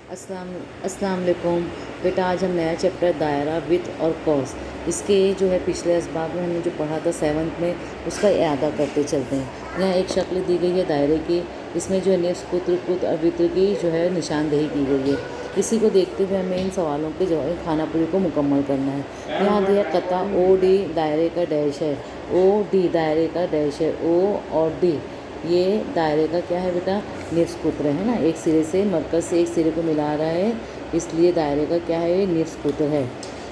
अस्सलाम वालेकुम बेटा। आज हम नया चैप्टर दायरा विथ और कॉस इसके जो है पिछले असबाब में हमने जो पढ़ा था 7th में उसका इआदा करते चलते हैं। यहाँ एक शक्ल दी गई है दायरे की, इसमें जो है निफ्स कुत और वित्र की जो है निशानदेही की गई है। इसी को देखते हुए हमें इन सवालों के जवाब खानापुरी को मुकम्मल करना है। यहाँ दिया कता ओ डी दायरे का डैश है, ओ डी दायरे का डैश है, ओ और डी ये दायरे का क्या है बेटा, निफ्स कुत्र है ना। एक सिरे से मरकज़ से एक सिरे को मिला रहा है, इसलिए दायरे का क्या है, ये निफ्स कुत्र है।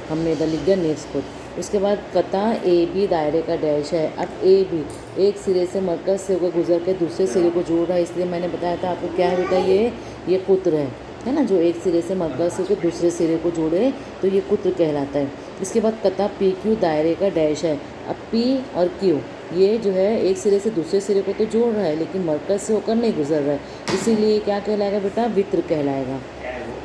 हमने इधर लिख दिया निफ्स कुत्र। उसके बाद कता ए बी दायरे का डैश है। अब ए बी एक सिरे से मरकज़ से होकर गुजर के दूसरे सिरे को जोड़ रहा है, इसलिए मैंने बताया था आपको क्या है बेटा, ये कुत्र है ना। जो एक सिरे से मरकज़ से होकर दूसरे सिरे को जोड़े तो ये कुत्र कहलाता है। इसके बाद कता पी क्यू दायरे का डैश है। अब पी और क्यू ये जो है एक सिरे से दूसरे सिरे को तो जोड़ रहा है लेकिन मरकज़ से होकर नहीं गुजर रहा है, इसीलिए क्या कहलाएगा बेटा, वित्र कहलाएगा।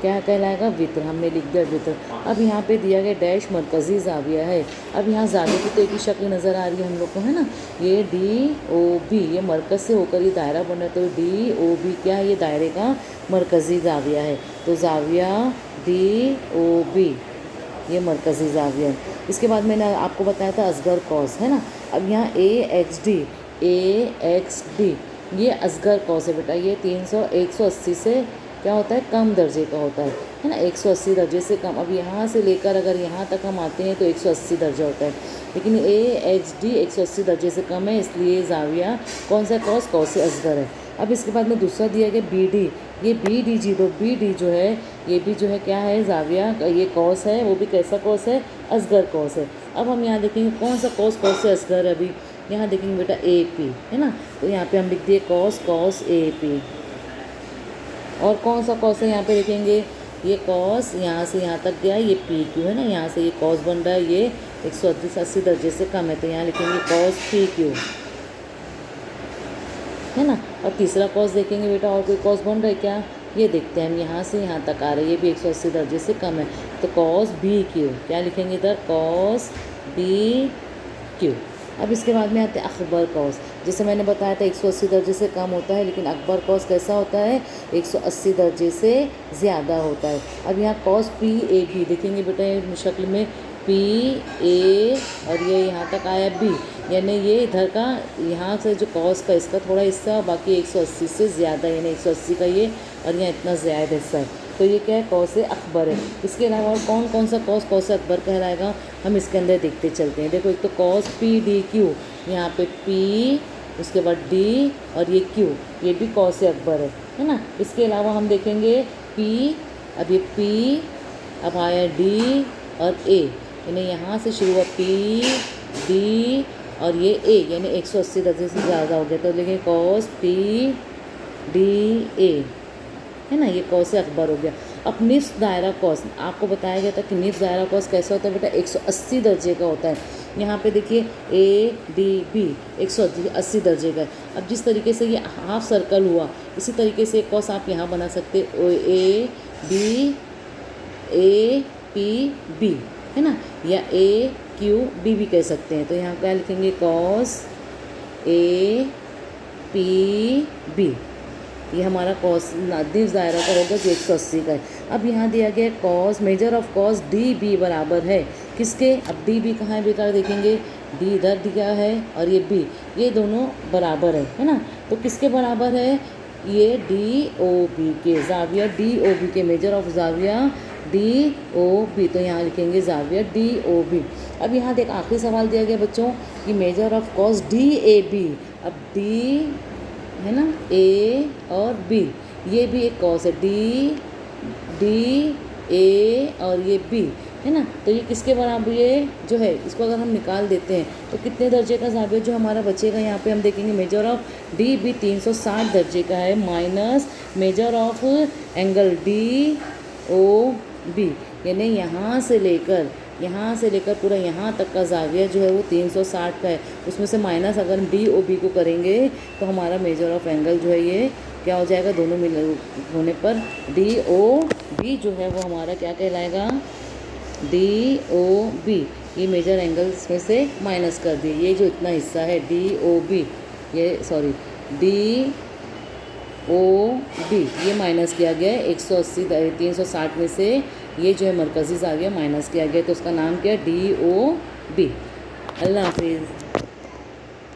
क्या कहलाएगा, वित्र। हमने लिख दिया वित्र। अब यहाँ पे दिया गया डैश मरकज़ी जाविया है। अब यहाँ जाविया की तो एक ही शक्ल नज़र आ रही है हम लोग को, है ना। ये डी ओ बी ये मरकज़ से होकर ये दायरा बना, तो डी ओ बी क्या है, ये दायरे का मरकज़ी जाविया है। तो जाविया डी ओ बी ये मरकज़ी जाविया है। इसके बाद मैंने आपको बताया था असगर कॉस, है ना। अब यहाँ ए एक्स डी ये असगर कॉस है बेटा। ये 180 से क्या होता है, कम दर्जे का होता है ना। 180 दर्जे से कम। अब यहाँ से लेकर अगर यहाँ तक हम आते हैं तो 180 दर्जा होता है, लेकिन ए एक्स डी 180 दर्जे से कम है, इसलिए जाविया कौन सा कॉस से असगर है। अब इसके बाद में दूसरा दिया गया बी डी। ये बी डी जी दो बी डी जो है ये भी जो है क्या है, जाविया ये कॉस है, वो भी कैसा कॉस है, असगर कॉस है। अब हम यहाँ देखेंगे कौन सा कॉस से असगर है। अभी यहाँ देखेंगे बेटा ए पी, है ना। तो यहाँ पे हम लिख दिए कॉस ए पी। और कौन सा कॉस है यहाँ पे देखेंगे, ये कॉस यहाँ से यहाँ तक गया, ये पी क्यू है ना। यहाँ से ये कॉस बन रहा है, ये 180 दर्जे से कम है, तो यहाँ लिखेंगे कॉस पी क्यू, है ना। और तीसरा कॉस देखेंगे बेटा, और कोई कॉस बन रहा है क्या, ये देखते हैं हम। यहाँ से यहाँ तक आ रहा है, ये भी 180 दर्जे से कम है, तो कॉस बी क्यू क्या लिखेंगे इधर, कॉस बी क्यू। अब इसके बाद में आते हैं अकबर कॉस। जैसे मैंने बताया था 180 दर्जे से कम होता है, लेकिन अकबर कॉस कैसा होता है, 180 दर्जे से ज़्यादा होता है। अब यहाँ कॉस पी ए बी देखेंगे बेटा, ये शक्ल में पी ए और ये यहाँ तक आया बी, यानी ये इधर का यहाँ से जो कॉस का इसका थोड़ा हिस्सा और बाकी 180 से ज़्यादा, यानी 180 का ये और यहाँ इतना ज़्यादा हिस्सा है, तो ये क्या है, कॉस अकबर है। इसके अलावा और कौन सा कॉस अकबर कहलाएगा, हम इसके अंदर देखते चलते हैं। देखो एक तो कॉस पी डी क्यू, यहाँ पे पी उसके बाद डी और ये क्यू, ये भी कॉस अकबर है ना। इसके अलावा हम देखेंगे पी, अब ये पी, अब आया डी और ए, यानी यहाँ से शुरू हुआ पी डी और ये ए, यानी 180 दर्जे से ज़्यादा हो गया, तो लिखें कॉस पी डी ए, है ना। ये कॉस अकबर हो गया। अब निफ्स दायरा कॉस आपको बताया गया था कि निफ्स दायरा कॉस कैसा होता है बेटा, 180 दर्जे का होता है। यहाँ पे देखिए ए डी बी 180 दर्जे का है। अब जिस तरीके से ये हाफ सर्कल हुआ, इसी तरीके से कॉस आप यहाँ बना सकते A B A P B, है ना, या ए क्यू बी भी कह सकते हैं। तो यहाँ क्या लिखेंगे, कॉस ए पी बी, ये हमारा कॉस निफ्स दायरा का होगा जो 180 का है। अब यहाँ दिया गया कॉस मेजर ऑफ कॉस डी बी बराबर है किसके, अब डी बी कहाँ है बेटा, देखेंगे डी इधर दिया है और ये बी, ये दोनों बराबर है ना। तो किसके बराबर है, ये डी ओ बी के, जाविया डी ओ बी के, मेजर ऑफ जाविया डी ओ बी, तो यहाँ लिखेंगे जाविया डी ओ बी। अब यहाँ देख आखिरी सवाल दिया गया बच्चों कि मेजर ऑफ कॉस डी ए बी। अब डी है ना, ए और बी, ये भी एक कॉस है, डी ए और ये बी, है ना। तो ये किसके बराबर, ये जो है इसको अगर हम निकाल देते हैं तो कितने दर्जे का जाविया जो हमारा बचेगा, यहाँ पे हम देखेंगे मेजर ऑफ डी बी 360 दर्जे का है, minus measure of angle D O B, यानी यहाँ से लेकर पूरा यहाँ तक का जाविया जो है वो 360 का है। उसमें से माइनस अगर हम डी ओ बी को करेंगे तो हमारा मेजर ऑफ एंगल जो है ये क्या हो जाएगा, दोनों मिल होने पर डी ओ बी जो है वो हमारा क्या कहलाएगा, डी ओ बी। ये मेजर एंगल्स में से माइनस कर दिए, ये जो इतना हिस्सा है डी ओ बी, ये सॉरी डी ओ बी, ये माइनस किया गया है 180 360 में से ये जो है मरकज़ी ज़ाविया माइनस किया गया, तो उसका नाम क्या है, डी ओ बी। अल्लाह हाफिज़।